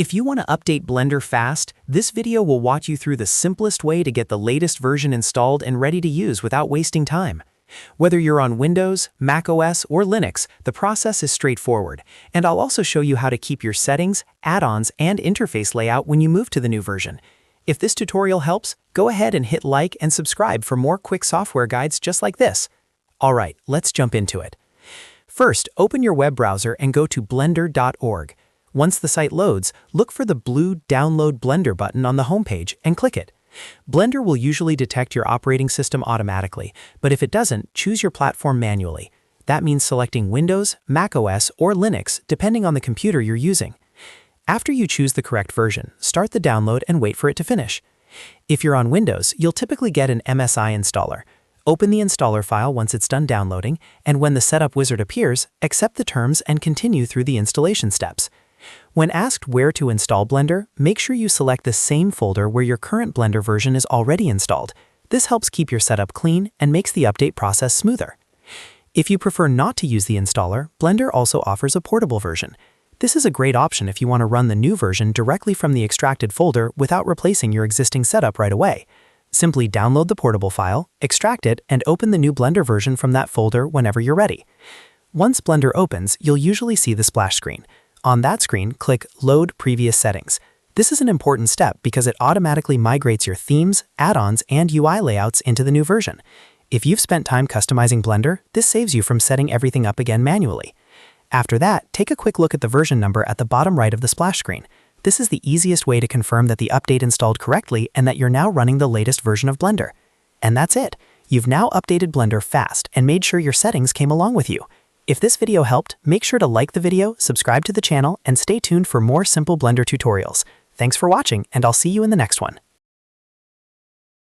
If you want to update Blender fast, this video will walk you through the simplest way to get the latest version installed and ready to use without wasting time. Whether you're on Windows, macOS, or Linux, the process is straightforward, and I'll also show you how to keep your settings, add-ons, and interface layout when you move to the new version. If this tutorial helps, go ahead and hit like and subscribe for more quick software guides just like this. Alright, let's jump into it. First, open your web browser and go to blender.org. Once the site loads, look for the blue Download Blender button on the homepage and click it. Blender will usually detect your operating system automatically, but if it doesn't, choose your platform manually. That means selecting Windows, macOS, or Linux, depending on the computer you're using. After you choose the correct version, start the download and wait for it to finish. If you're on Windows, you'll typically get an MSI installer. Open the installer file once it's done downloading, and when the setup wizard appears, accept the terms and continue through the installation steps. When asked where to install Blender, make sure you select the same folder where your current Blender version is already installed. This helps keep your setup clean and makes the update process smoother. If you prefer not to use the installer, Blender also offers a portable version. This is a great option if you want to run the new version directly from the extracted folder without replacing your existing setup right away. Simply download the portable file, extract it, and open the new Blender version from that folder whenever you're ready. Once Blender opens, you'll usually see the splash screen. On that screen, click Load Previous Settings. This is an important step because it automatically migrates your themes, add-ons, and UI layouts into the new version. If you've spent time customizing Blender, this saves you from setting everything up again manually. After that, take a quick look at the version number at the bottom right of the splash screen. This is the easiest way to confirm that the update installed correctly and that you're now running the latest version of Blender. And that's it. You've now updated Blender fast and made sure your settings came along with you. If this video helped, make sure to like the video, subscribe to the channel, and stay tuned for more simple Blender tutorials. Thanks for watching, and I'll see you in the next one.